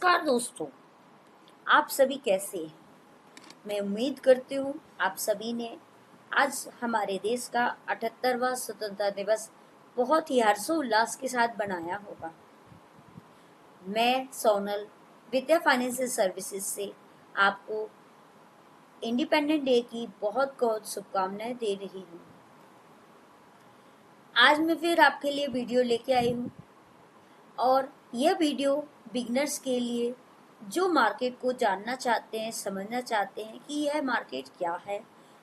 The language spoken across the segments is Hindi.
नमस्कार दोस्तों, आप सभी कैसे हैं। मैं उम्मीद करती हूँ आप सभी ने आज हमारे देश का 78वां स्वतंत्रता दिवस बहुत ही हर्षोल्लास के साथ बनाया होगा। मैं सोनल विद्या फाइनेंशियल सर्विसेज से आपको इंडिपेंडेंट डे की बहुत बहुत शुभकामनाएं दे रही हूँ। आज मैं फिर आपके लिए वीडियो लेके आई हूँ और यह वीडियो बिगनर्स के लिए जो मार्केट को जानना चाहते हैं, समझना चाहते हैं कि यह मार्केट क्या है,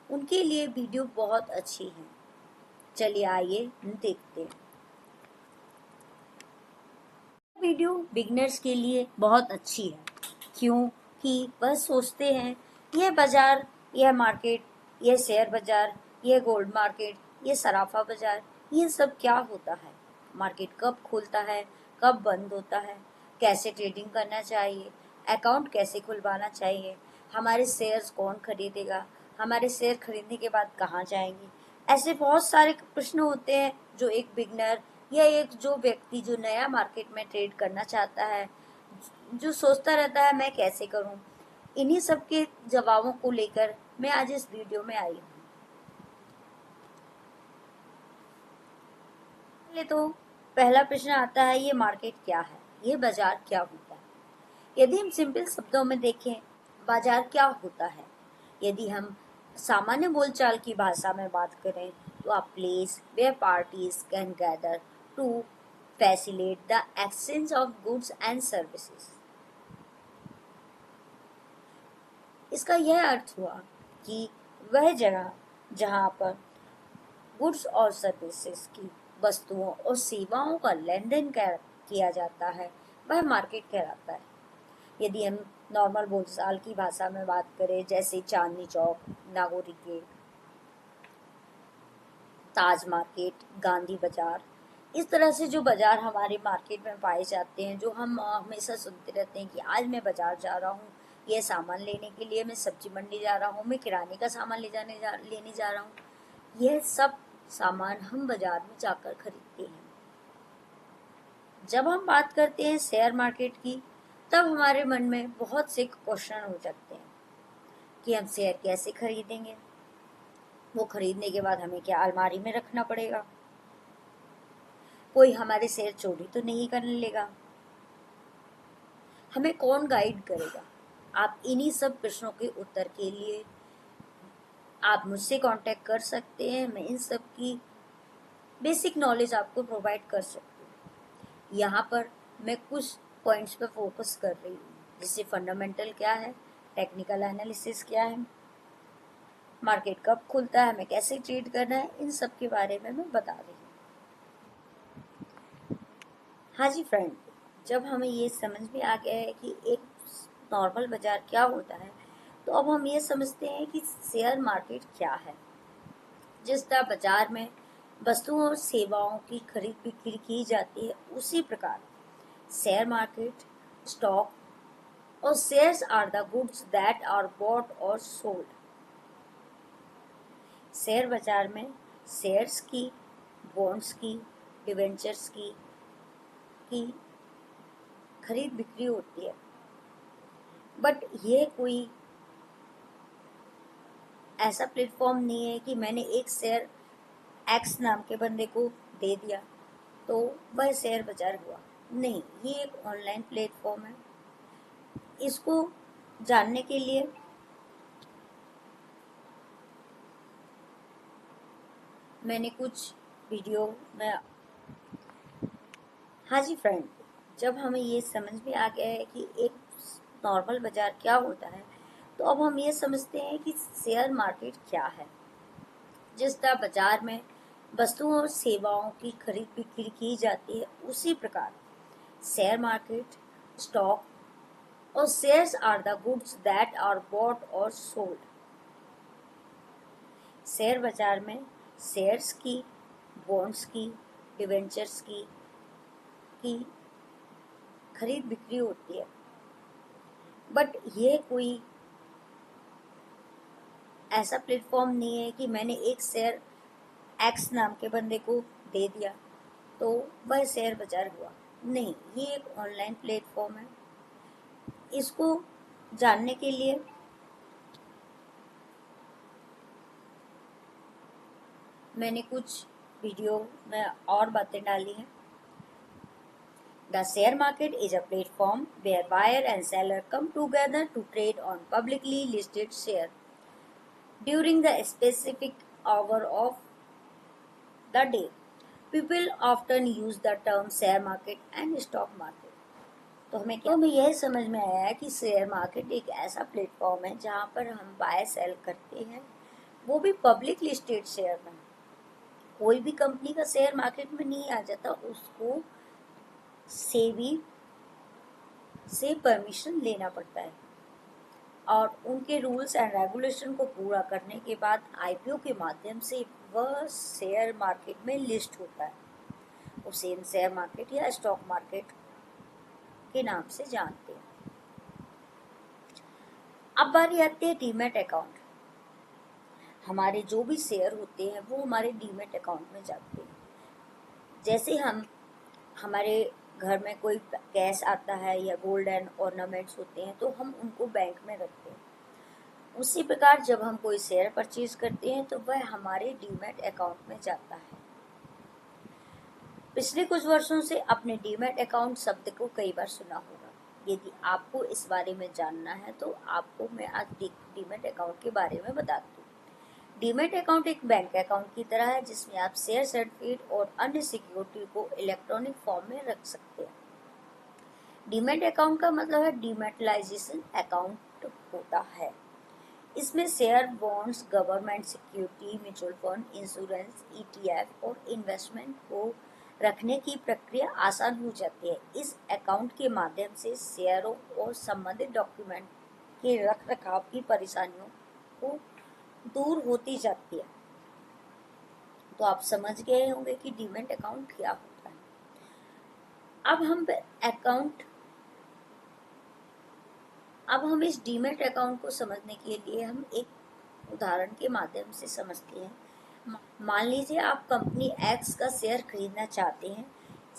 उनके लिए वीडियो बहुत अच्छी है। चलिए आइए देखते हैं। वीडियो बिगनर्स के लिए बहुत अच्छी है क्योंकि वह सोचते हैं यह बाजार, यह मार्केट, यह शेयर बाजार, यह गोल्ड मार्केट, यह सराफा बाजार, ये सब क्या होता है, मार्केट कब खुलता है, कब बंद होता है, कैसे ट्रेडिंग करना चाहिए, अकाउंट कैसे खुलवाना चाहिए, हमारे शेयर्स कौन खरीदेगा, हमारे शेयर खरीदने के बाद कहाँ जाएंगे। ऐसे बहुत सारे प्रश्न होते हैं जो एक बिगनर या एक जो व्यक्ति जो नया मार्केट में ट्रेड करना चाहता है, जो सोचता रहता है मैं कैसे करूं, इन्हीं सब के जवाबों को लेकर मैं आज इस वीडियो में आई हूँ। पहले तो पहला प्रश्न आता है, ये मार्केट क्या है, ये बाजार क्या होता है। यदि हम सिंपल शब्दों में देखें बाजार क्या होता है, यदि हम सामान्य बोलचाल की भाषा में बात करें तो a place where parties can gather to facilitate the exchange of goods and services. इसका यह अर्थ हुआ कि वह जगह जहाँ पर गुड्स और सर्विसेज की, वस्तुओं और सेवाओं का लेन देन किया जाता है, वह मार्केट कहलाता है। यदि हम नॉर्मल बोलचाल की भाषा में बात करें जैसे चांदनी चौक, नागोरी गेट, ताज मार्केट, गांधी बाजार, इस तरह से जो बाजार हमारे मार्केट में पाए जाते हैं, जो हम हमेशा सुनते रहते हैं कि आज मैं बाजार जा रहा हूँ, ये सामान लेने के लिए, मैं सब्जी मंडी जा रहा हूँ, मैं किराने का सामान लेने जा रहा हूँ, यह सब सामान हम बाजार में जाकर खरीदते हैं। जब हम बात करते हैं शेयर मार्केट की, तब हमारे मन में बहुत से क्वेश्चन हो जाते हैं कि हम शेयर कैसे खरीदेंगे, वो खरीदने के बाद हमें क्या अलमारी में रखना पड़ेगा, कोई हमारे शेयर चोरी तो नहीं कर लेगा, हमें कौन गाइड करेगा। आप इन्हीं सब प्रश्नों के उत्तर के लिए आप मुझसे कांटेक्ट कर सकते हैं। मैं इन सब की बेसिक नॉलेज आपको प्रोवाइड कर सकती हूँ। यहाँ पर मैं कुछ पॉइंट्स पे फोकस कर रही हूँ, जैसे फंडामेंटल क्या है, टेक्निकल एनालिसिस क्या है, मार्केट कब खुलता है, हमें कैसे ट्रेड करना है, इन सब के बारे में मैं बता रही हूँ। हाँ जी फ्रेंड, जब हमें ये समझ में आ गया है कि एक नॉर्मल बाजार क्या होता है, तो अब हम ये समझते हैं कि शेयर मार्केट क्या है। जिस तरह बाजार में वस्तुओं और सेवाओं की खरीद बिक्री की जाती है, उसी प्रकार शेयर मार्केट, स्टॉक और shares are the goods that are bought और सोल्ड। शेयर बाजार में शेयर्स की, बॉन्ड्स की, डिवेंचर्स की खरीद बिक्री होती है। बट ये कोई ऐसा प्लेटफॉर्म नहीं है कि मैंने एक शेयर एक्स नाम के बंदे को दे दिया तो वह शेयर बाजार हुआ। नहीं, ये एक ऑनलाइन प्लेटफॉर्म है। इसको जानने के लिए मैंने कुछ वीडियो में। हाँ जी फ्रेंड, जब हमें ये समझ में आ गया है कि एक नॉर्मल बाजार क्या होता है, तो अब हम ये समझते हैं कि शेयर मार्केट क्या है। जिस तरह बाजार में वस्तुओं और सेवाओं की खरीद बिक्री की जाती है, उसी प्रकार शेयर मार्केट, स्टॉक और shares are the goods that are bought और सोल्ड। शेयर बाजार में शेयर्स की, बॉन्ड्स की, डिवेंचर्स की खरीद बिक्री होती है। बट ये कोई ऐसा प्लेटफॉर्म नहीं है कि मैंने एक शेयर एक्स नाम के बंदे को दे दिया तो वह शेयर बाजार हुआ। नहीं, ये एक ऑनलाइन प्लेटफॉर्म है। इसको जानने के लिए मैंने कुछ वीडियो में और बातें डाली हैं। The share market is a platform where buyer and seller come together to trade on publicly listed share during the specific hour of the day. People often use the term share market and stock market. तो हमें यह समझ में आया है कि शेयर मार्केट एक ऐसा प्लेटफॉर्म है जहां पर हम बाय सेल करते हैं, वो भी पब्लिक लिस्टेड शेयर में। कोई भी कंपनी का शेयर मार्केट में नहीं आ जाता, उसको सेबी से परमिशन लेना पड़ता है और उनके रूल्स एंड रेगुलेशन को पूरा करने के बाद आईपीओ के माध्यम से वह शेयर मार्केट में लिस्ट होता है। उसे शेयर मार्केट या स्टॉक मार्केट के नाम से जानते हैं। अब बारी आती है डीमैट अकाउंट। हमारे जो भी शेयर होते हैं वो हमारे डीमैट अकाउंट में जाते हैं। जैसे हमारे घर में कोई कैश आता है या गोल्ड एंड ऑर्नामेंट्स होते हैं तो हम उनको बैंक में रखते हैं। उसी प्रकार जब हम कोई शेयर परचेज करते हैं तो वह हमारे डीमैट अकाउंट में जाता है। पिछले कुछ वर्षों से अपने डीमैट अकाउंट शब्द को कई बार सुना होगा। यदि आपको इस बारे में जानना है तो आपको मैं आज डीमैट अकाउंट के बारे में बता दूं। डीमैट अकाउंट एक बैंक अकाउंट की तरह है जिसमें आप शेयर सर्टिफिकेट और अन्य सिक्योरिटी को इलेक्ट्रॉनिक फॉर्म में रख सकते हैं। डीमैट अकाउंट का मतलब है डीमैटलाइजेशन अकाउंट होता है। इसमें share, bonds, government security, mutual fund, insurance, ETF और इन्वेस्टमेंट को रखने की प्रक्रिया आसान हो जाती है। इस अकाउंट के माध्यम से शेयरों और संबंधित डॉक्यूमेंट के रख रखाव की परेशानियों को दूर होती जाती है। तो आप समझ गए होंगे कि डीमैट अकाउंट क्या होता है। अब हम इस डीमैट अकाउंट को समझने के लिए हम एक उदाहरण के माध्यम से समझते हैं। मान लीजिए आप कंपनी एक्स का शेयर खरीदना चाहते हैं।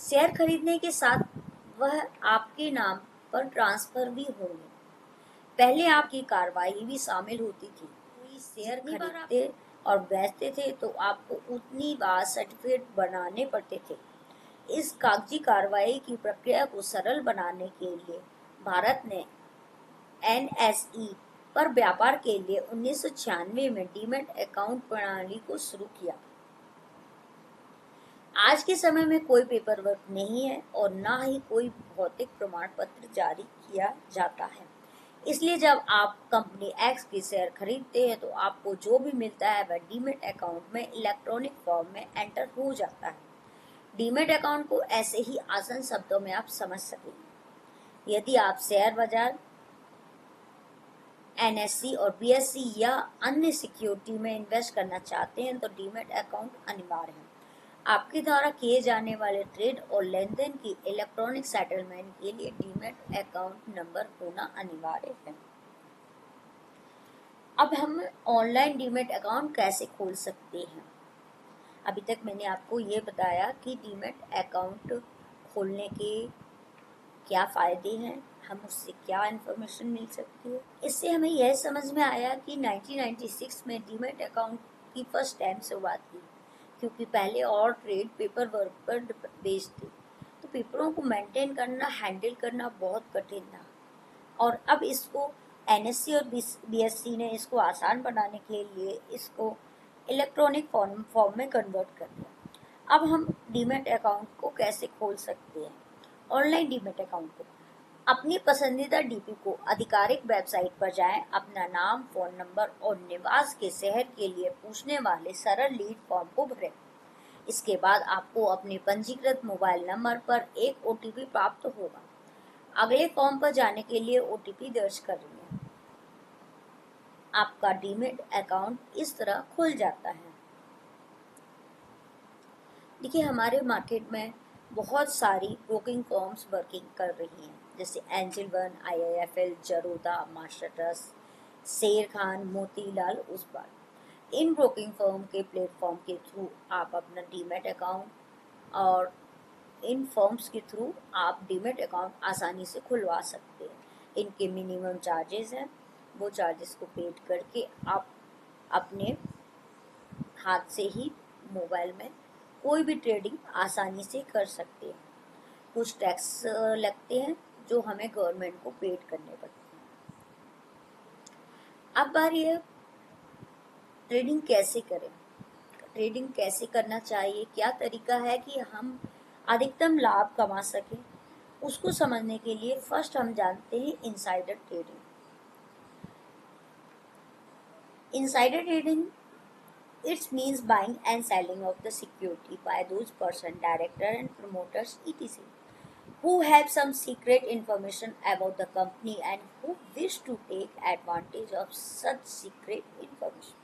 शेयर खरीदने के साथ वह आपके नाम पर ट्रांसफर भी होंगे। पहले आपकी कार्रवाई भी शामिल होती थी। कोई शेयर खरीदते और बेचते थे तो आपको उतनी बार सर्टिफिकेट बनाने पड़ते थे। इस कागजी कार्रवाई की प्रक्रिया को सरल बनाने के लिए भारत ने एनएसई पर व्यापार के लिए 1996 में डीमैट अकाउंट प्रणाली को शुरू किया। आज के समय में कोई पेपर वर्क नहीं है और ना ही कोई भौतिक प्रमाण पत्र जारी किया जाता है। इसलिए जब आप कंपनी एक्स के शेयर खरीदते हैं तो आपको जो भी मिलता है वह डीमैट अकाउंट में इलेक्ट्रॉनिक फॉर्म में एंटर हो जाता है। डीमैट अकाउंट को ऐसे ही आसान शब्दों में आप समझ सकेंगे। यदि आप शेयर बाजार, एनएससी और बीएससी या अन्य सिक्योरिटी में इन्वेस्ट करना चाहते हैं तो डीमैट अकाउंट अनिवार्य है। आपके द्वारा किए जाने वाले ट्रेड और लेन देन की इलेक्ट्रॉनिक सेटलमेंट के लिए डीमैट अकाउंट नंबर होना अनिवार्य है। अब हम ऑनलाइन डीमैट अकाउंट कैसे खोल सकते हैं। अभी तक मैंने आपको ये बताया कि डीमैट अकाउंट खोलने के क्या फायदे हैं, हम उससे क्या इन्फॉर्मेशन मिल सकती है। इससे हमें यह समझ में आया कि 1996 में डीमैट अकाउंट की फर्स्ट टाइम शुरुआत की, क्योंकि पहले और ट्रेड पेपर वर्क पर बेस्ड थे, तो पेपरों को मेंटेन करना, हैंडल करना बहुत कठिन था। और अब इसको एनएससी और बीएससी ने इसको आसान बनाने के लिए इसको इलेक्ट्रॉनिक फॉर्म में कन्वर्ट कर दिया। अब हम डीमैट अकाउंट को कैसे खोल सकते हैं। ऑनलाइन डीमैट अकाउंट को अपनी पसंदीदा डीपी को आधिकारिक वेबसाइट पर जाएं, अपना नाम, फोन नंबर और निवास के शहर के लिए पूछने वाले सरल लीड फॉर्म को भरें। इसके बाद आपको अपने पंजीकृत मोबाइल नंबर पर एक ओटीपी प्राप्त होगा। अगले फॉर्म पर जाने के लिए ओटीपी दर्ज करेंगे। आपका डीमैट अकाउंट इस तरह खुल जाता है। देखिए, हमारे मार्केट में बहुत सारी ब्रोकिंग फर्म्स वर्किंग कर रही हैं, जैसे angel one, IIFL, Zerodha, master trust, शेर खान, मोतीलाल ओसवाल। इन ब्रोकिंग फर्म के प्लेटफॉर्म के थ्रू आप अपना डीमैट अकाउंट और इन फर्म्स के थ्रू आप डीमैट अकाउंट आसानी से खुलवा सकते हैं। इनके मिनिमम चार्जेस हैं, वो चार्जेस को पेड करके आप अपने हाथ से ही मोबाइल में कोई भी ट्रेडिंग आसानी से कर सकते हैं। कुछ टैक्स लगते हैं जो हमें गवर्नमेंट को पेड करने पड़ते हैं। अब बारी है ट्रेडिंग कैसे करें, ट्रेडिंग कैसे करना चाहिए, क्या तरीका है कि हम अधिकतम लाभ कमा सकें। उसको समझने के लिए फर्स्ट हम जानते हैं insider trading. Insider trading it means buying and selling of the security by those person, director and promoters etc. who have some secret information about the company and who wish to take advantage of such secret information.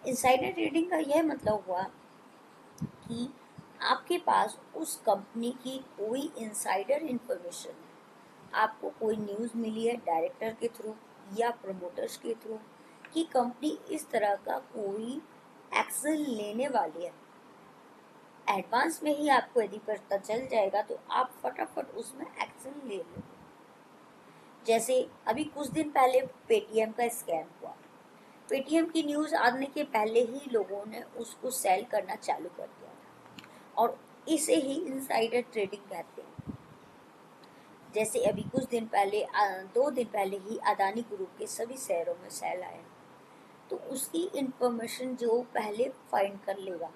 Insider trading का यह मतलब हुआ कि आपके पास उस कंपनी की कोई इनसाइडर इंफॉर्मेशन है, आपको कोई न्यूज़ मिली है डायरेक्टर के थ्रू या प्रमोटर्स के थ्रू कि कंपनी इस तरह का कोई एक्शन लेने वाली है। एडवांस में ही आपको यदि पता चल जाएगा तो आप फटाफट उसमें एक्शन ले लो। जैसे अभी कुछ दिन पहले पेटीएम का स्कैम हुआ, पेटीएम की न्यूज़ आने के पहले ही लोगों ने उसको सेल करना चालू कर दिया था और इसे ही इनसाइडर ट्रेडिंग कहते हैं। जैसे अभी कुछ दिन पहले 2 दिन पहले ही अदानी ग्रुप के सभी शेयरों में सेल आया, तो उसकी इंफॉर्मेशन जो पहले फाइंड कर लेगा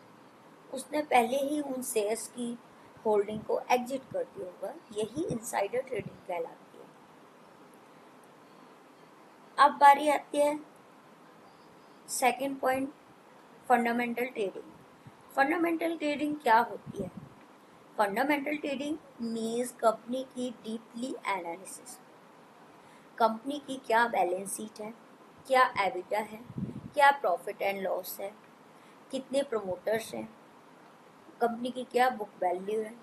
उसने पहले ही उन शेयर्स की होल्डिंग को एग्जिट कर दिया होगा, यही इनसाइडर ट्रेडिंग कहलाती है। अब बारी आती है second point, fundamental trading. Fundamental trading क्या होती है? फंडामेंटल ट्रेडिंग मीन्स कंपनी की डीपली एनालिसिस, कंपनी की क्या बैलेंस शीट है, क्या एबिटा है, क्या प्रॉफिट एंड लॉस है, कितने प्रमोटर्स हैं, कंपनी की क्या बुक वैल्यू है,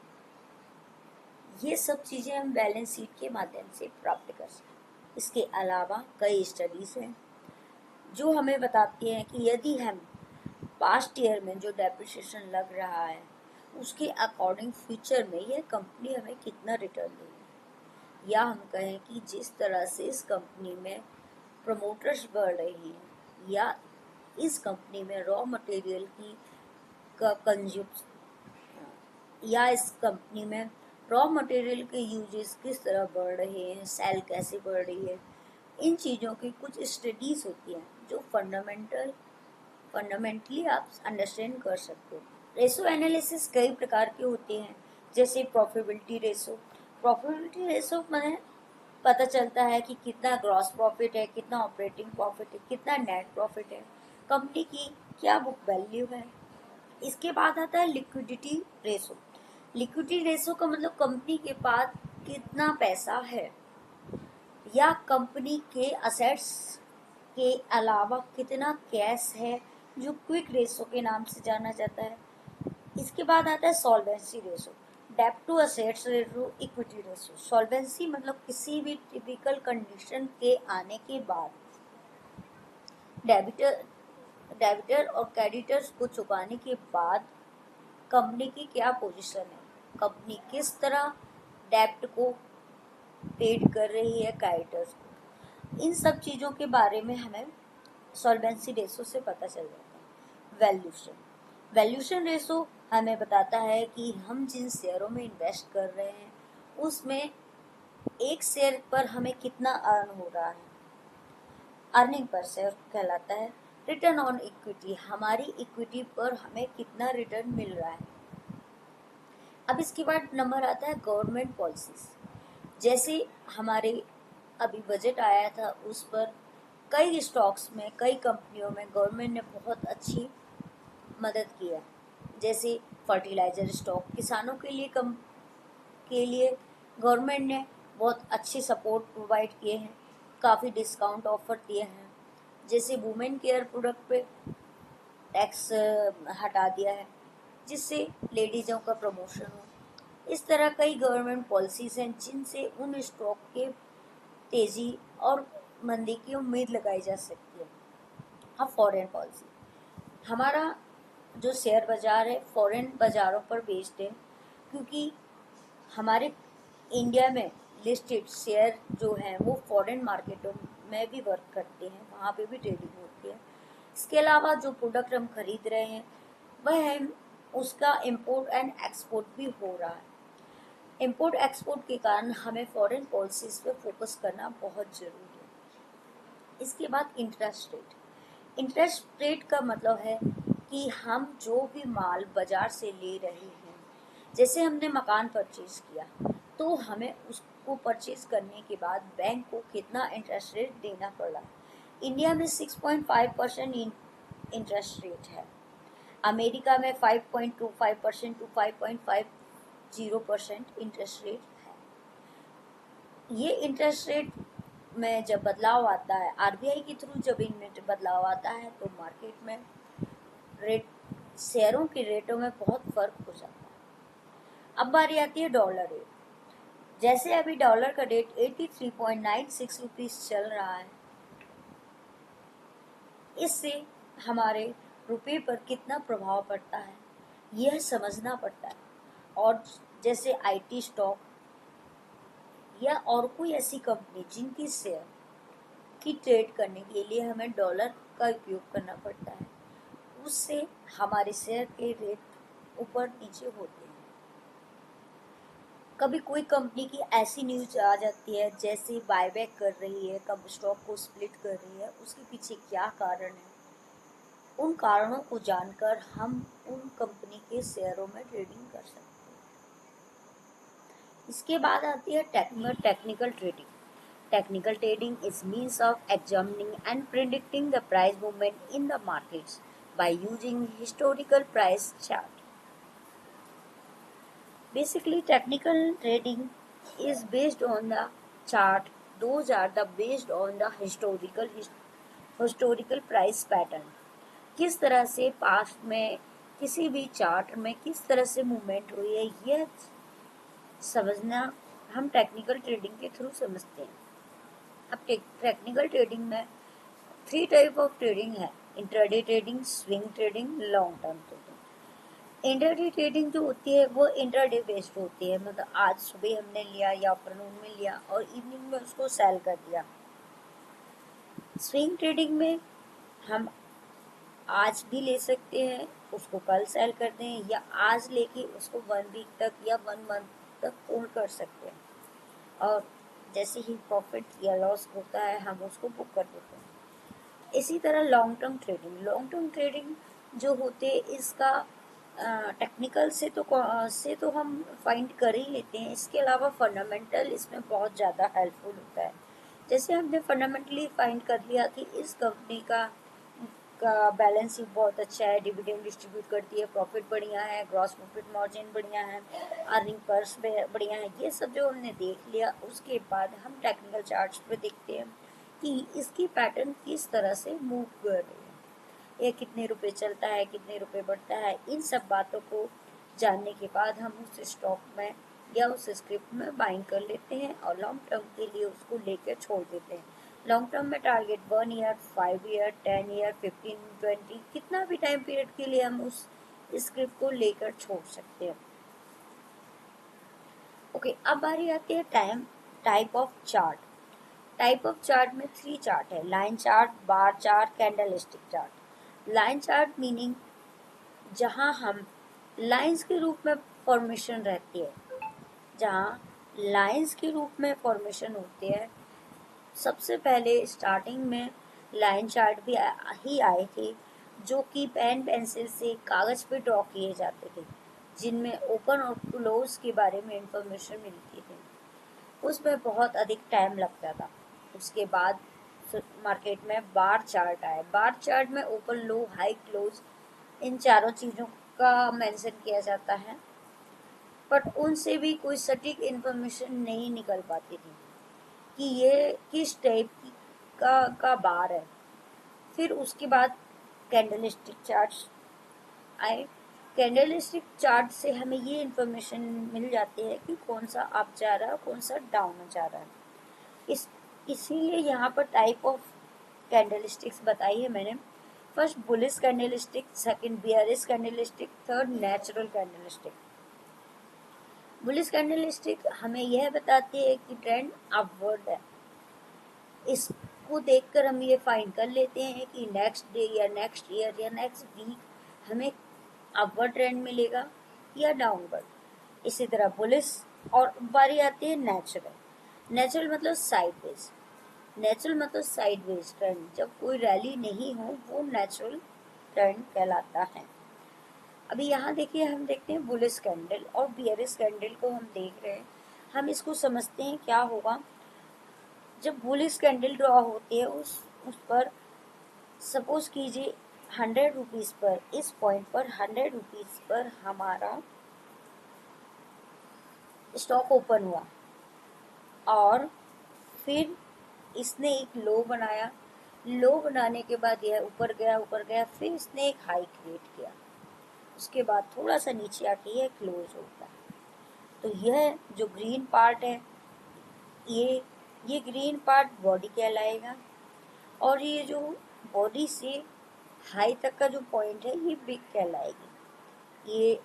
ये सब चीज़ें हम बैलेंस शीट के माध्यम से प्राप्त कर सकते हैं। इसके अलावा कई स्टडीज़ हैं जो हमें बताती हैं कि यदि हम पास्ट ईयर में जो डेप्रिसिएशन लग रहा है उसके अकॉर्डिंग फ्यूचर में यह कंपनी हमें कितना रिटर्न देगी, या हम कहें कि जिस तरह से इस कंपनी में प्रमोटर्स बढ़ रही हैं या इस कंपनी में रॉ मटेरियल की कंज्यूम या इस कंपनी में रॉ मटेरियल के यूजेस किस तरह बढ़ रहे हैं, सेल कैसे बढ़ रही है, इन चीज़ों की कुछ स्टडीज होती हैं जो फंडामेंटली आप अंडरस्टैंड कर सकते हो। रेशो एनालिसिस कई प्रकार के होते हैं, जैसे प्रॉफिटेबिलिटी रेशो। प्रॉफिटेबिलिटी रेशो में पता चलता है कि कितना ग्रॉस प्रॉफिट है, कितना ऑपरेटिंग प्रॉफिट है, कितना नेट प्रॉफिट है, कंपनी की क्या बुक वैल्यू है। इसके बाद आता है लिक्विडिटी रेशो। लिक्विडिटी रेशो का मतलब कंपनी के पास कितना पैसा है या कंपनी के असेट्स के अलावा कितना कैश है, जो क्विक रेशो के नाम से जाना जाता है। इसके बाद आता है सॉल्वेंसी रेशो, डेब्ट to assets ratio, equity ratio. Solvency मतलब किसी भी टिपिकल कंडीशन के आने के बाद डेबिटर और क्रेडिटर्स को चुकाने के बाद कंपनी की क्या पोजीशन है, कंपनी किस तरह डेब्ट को पेड कर रही है क्रेडिटर्स को, इन सब चीज़ों के बारे में हमें सॉल्वेंसी रेशो से पता चल जाता है। वैल्यूएशन रेशो हमें बताता है कि हम जिन शेयरों में इन्वेस्ट कर रहे हैं उसमें एक शेयर पर हमें कितना अर्न हो रहा है, अर्निंग पर शेयर कहलाता है। रिटर्न ऑन इक्विटी, हमारी इक्विटी पर हमें कितना रिटर्न मिल रहा है। अब इसके बाद नंबर आता है गवर्नमेंट पॉलिसीज। जैसे हमारे अभी बजट आया था, उस पर कई स्टॉक्स में, कई कंपनियों में गवर्नमेंट ने बहुत अच्छी मदद किया। जैसे फर्टिलाइज़र स्टॉक, किसानों के लिए गवर्नमेंट ने बहुत अच्छी सपोर्ट प्रोवाइड किए हैं, काफ़ी डिस्काउंट ऑफर दिए हैं। जैसे वुमेन केयर प्रोडक्ट पे टैक्स हटा दिया है जिससे लेडीज़ों का प्रमोशन हो। इस तरह कई गवर्नमेंट पॉलिसीज़ हैं जिनसे उन स्टॉक के तेज़ी और मंदी की उम्मीद लगाई जा सकती है। अब फॉरेन पॉलिसी, हमारा जो शेयर बाज़ार है फॉरेन बाज़ारों पर बेस्ड है, क्योंकि हमारे इंडिया में लिस्टेड शेयर जो हैं वो फॉरेन मार्केटों में भी वर्क करते हैं, वहाँ पे भी ट्रेडिंग होती है। इसके अलावा जो प्रोडक्ट हम खरीद रहे हैं वह है उसका इंपोर्ट एंड एक्सपोर्ट भी हो रहा है। इंपोर्ट एक्सपोर्ट के कारण हमें फॉरेन पॉलिसीज पे फोकस करना बहुत ज़रूरी है। इसके बाद इंटरेस्ट रेट। इंटरेस्ट रेट का मतलब है कि हम जो भी माल बाजार से ले रहे हैं, जैसे हमने मकान परचेज किया तो हमें उसको परचेज करने के बाद बैंक को कितना इंटरेस्ट रेट देना पड़ा। इंडिया में 6.5% इंटरेस्ट रेट है, अमेरिका में 5.25% टू 5.50% इंटरेस्ट रेट है। ये इंटरेस्ट रेट में जब बदलाव आता है, आरबीआई के थ्रू जब इनमें बदलाव आता है तो मार्केट में रेट, शेयरों के रेटों में बहुत फर्क हो जाता है। अब बारी आती है डॉलर रेट। जैसे अभी डॉलर का रेट 83.96 रुपीस चल रहा है, इससे हमारे रुपये पर कितना प्रभाव पड़ता है यह समझना पड़ता है। और जैसे आईटी स्टॉक या और कोई ऐसी कंपनी जिनकी शेयर की ट्रेड करने के लिए हमें डॉलर का उपयोग करना पड़ता है, उससे हमारे शेयर के रेट ऊपर नीचे होते हैं। कभी कोई कंपनी की ऐसी न्यूज आ जाती है जैसे बायबैक कर रही है, कब स्टॉक को स्प्लिट कर रही है, उसके पीछे क्या कारण है, उन कारणों को जानकर हम उन कंपनी के शेयरों में ट्रेडिंग कर सकते हैं। इसके बाद आती है technical trading. Technical trading is means of examining and predicting the price movement in the markets by using historical price chart. Basically, technical trading is based on the chart. Those are the based on the historical price pattern. किस तरह से पास्ट में किसी भी चार्ट में किस तरह से मूवमेंट हुई है, यह समझना हम टेक्निकल ट्रेडिंग के थ्रू समझते हैं। अब टेक्निकल ट्रेडिंग में 3 टाइप ऑफ ट्रेडिंग है: intraday trading, swing trading, long term trading. Intraday trading जो होती है वो इंट्राडे बेस्ड होती है, मतलब आज सुबह हमने लिया या आफ्टरनून में लिया और इवनिंग में उसको सेल कर दिया। स्विंग ट्रेडिंग में हम आज भी ले सकते हैं, उसको कल सेल कर दें, या आज लेके उसको 1 वीक तक या 1 मंथ तक होल्ड कर सकते हैं, और जैसे ही प्रॉफिट या लॉस होता है हम उसको बुक कर देते हैं। इसी तरह लॉन्ग टर्म ट्रेडिंग जो होते हैं, इसका टेक्निकल से तो हम फाइंड कर ही लेते हैं, इसके अलावा फंडामेंटल इसमें बहुत ज़्यादा हेल्पफुल होता है। जैसे हमने फंडामेंटली फाइंड कर लिया कि इस कंपनी का बैलेंस शीट बहुत अच्छा है, डिविडेंड डिस्ट्रीब्यूट करती है, प्रॉफिट बढ़िया है, ग्रॉस प्रॉफिट मार्जिन बढ़िया है, अर्निंग पर्स बढ़िया है, ये सब जो हमने देख लिया, उसके बाद हम टेक्निकल चार्ट्स पे देखते हैं कि इसकी पैटर्न किस तरह से मूव कर रही है, ये कितने रुपए चलता है, कितने रुपए बढ़ता है। इन सब बातों को जानने के बाद हम उस स्टॉक में या उस स्क्रिप्ट में बाइंग कर लेते हैं और लॉन्ग टर्म के लिए उसको लेकर छोड़ देते हैं। लॉन्ग टर्म में टारगेट 1 ईयर, 5 ईयर, 10 ईयर, 15, 20, कितना भी टाइम पीरियड के लिए हम उस स्क्रिप्ट को लेकर छोड़ सकते हैं। ओके, अब बारी आती है type of chart. Type of chart में 3 चार्ट है: line chart, bar chart, candlestick chart. Line chart meaning जहाँ हम लाइंस के रूप में फॉर्मेशन रहती है, जहाँ लाइंस के रूप में फॉर्मेशन होती है। सबसे पहले स्टार्टिंग में लाइन चार्ट भी ही आए थे, जो कि पेन पेंसिल से कागज़ पे ड्रॉ किए जाते थे, जिनमें ओपन और क्लोज के बारे में इंफॉर्मेशन मिलती थी। उसमें बहुत अधिक टाइम लगता था। उसके बाद मार्केट में बार चार्ट आए। बार चार्ट में ओपन, लो, हाई, क्लोज, इन चारों चीज़ों का मेंशन किया जाता है, बट उनसे भी कोई सटीक इन्फॉर्मेशन नहीं निकल पाती थी कि ये किस टाइप का बार है। फिर उसके बाद कैंडलस्टिक चार्ट्स आए। कैंडलस्टिक चार्ट से हमें ये इन्फॉर्मेशन मिल जाती है कि कौन सा अप जा रहा है, कौन सा डाउन जा रहा है। इसीलिए यहाँ पर टाइप ऑफ कैंडलस्टिक्स बताई है मैंने। First bullish candlestick, second bearish candlestick, third natural candlestick. Bullish candlestick हमें यह बताती है कि ट्रेंड अपवर्ड है। इसको देखकर हम ये फाइंड कर लेते हैं कि नेक्स्ट डे या नेक्स्ट ईयर या नेक्स्ट वीक हमें अपवर्ड ट्रेंड मिलेगा या डाउनवर्ड। इसी तरह बुलिश और बारी आती है नेचुरल। नेचुरल मतलब साइडवेज। नेचुरल मतलब साइडवेज ट्रेंड, जब कोई रैली नहीं हो वो नेचुरल ट्रेंड कहलाता है। अभी यहाँ देखिए, हम देखते हैं बुलिश कैंडल और बियरिश कैंडल को हम देख रहे हैं। हम इसको समझते हैं क्या होगा जब बुलिश कैंडल ड्रॉ होती है। उस पर सपोज कीजिए 100 रुपीज़ पर, इस पॉइंट पर 100 रुपीज़ पर हमारा स्टॉक ओपन हुआ और फिर इसने एक लो बनाया। लो बनाने के बाद यह ऊपर गया, फिर इसने एक हाई क्रिएट किया, उसके बाद थोड़ा सा नीचे आके यह क्लोज होता है। तो यह जो ग्रीन पार्ट है, ये ग्रीन पार्ट बॉडी कहलाएगा, और ये जो बॉडी से हाई तक का जो पॉइंट है ये बिग कहलाएगी।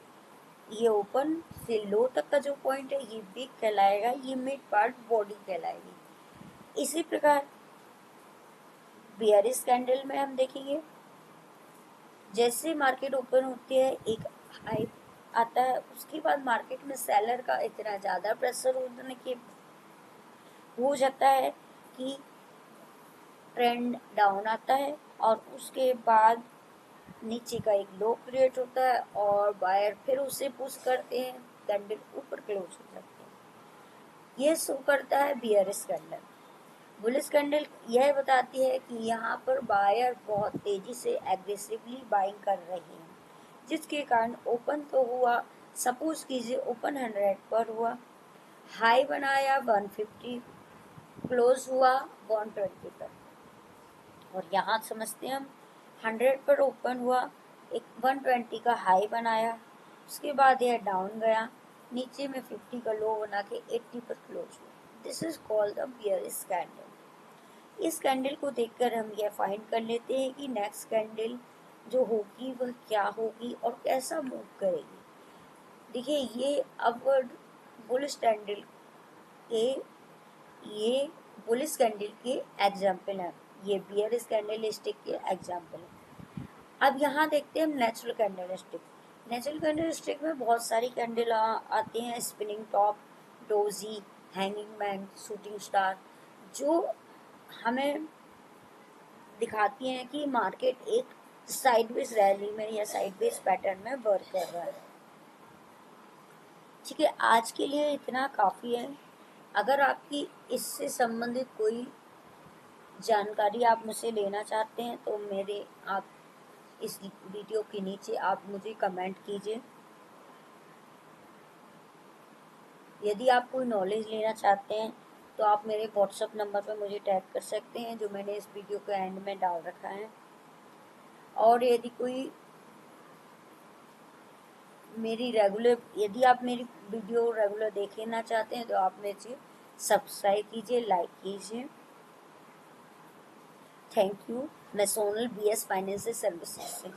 ये ओपन से लो तक का जो पॉइंट है ये बिग कहलाएगा। ये मिड पार्ट बॉडी कहलाएगी। इसी प्रकार बियरिश कैंडल में हम देखेंगे, जैसे मार्केट ओपन होती है एक हाई आता है, उसके बाद मार्केट में सेलर का इतना ज़्यादा प्रेशर होने के हो जाता है कि ट्रेंड डाउन आता है, और उसके बाद नीचे का एक लो क्रिएट होता है और बायर फिर उसे पुश करते हैं, कैंडल ऊपर क्लोज हो जाती है। यह शो करता है बियरिश कैंडल। बुलिश कैंडल यह बताती है कि यहाँ पर बायर बहुत तेजी से एग्रेसिवली बाइंग कर रहे हैं, जिसके कारण ओपन तो हुआ, सपोज कीजिए ओपन 100 पर हुआ, हाई बनाया 150, क्लोज हुआ 120 पर, और यहाँ समझते हैं हम 100 पर ओपन हुआ, एक 120 का हाई बनाया, उसके बाद यह डाउन गया, नीचे में 50 का लो बना के 80 पर क्लोज हुआ। This is called the bearish candle. इस कैंडल को देखकर हम यह फाइंड कर लेते हैं कि नेक्स्ट कैंडल जो होगी वह क्या होगी और कैसा मूव करेगी। देखिए, ये अपवर्ड बुलिश कैंडल के ये बुलिश कैंडल के एग्जाम्पल हैं, ये बियरिश कैंडल स्टिक के एग्जाम्पल हैं। अब यहाँ देखते हैं हम natural candle stick. Natural candle stick में बहुत सारी कैंडल आती हैं, spinning top, doji, hanging man, shooting star, जो हमें दिखाती हैं कि मार्केट एक साइडवेज रैली में या साइडवेज पैटर्न में वर्क कर रहा है। ठीक है, आज के लिए इतना काफ़ी है। अगर आपकी इससे संबंधित कोई जानकारी आप मुझसे लेना चाहते हैं तो आप इस वीडियो के नीचे आप मुझे कमेंट कीजिए। यदि आप कोई नॉलेज लेना चाहते हैं तो आप मेरे व्हाट्सएप नंबर पर मुझे टैग कर सकते हैं, जो मैंने इस वीडियो के एंड में डाल रखा है। और यदि आप मेरी वीडियो रेगुलर देखना चाहते हैं तो आप मुझे सब्सक्राइब कीजिए, लाइक कीजिए। Thank you. मैं सोनल BS फाइनेंशियल सर्विसेज से।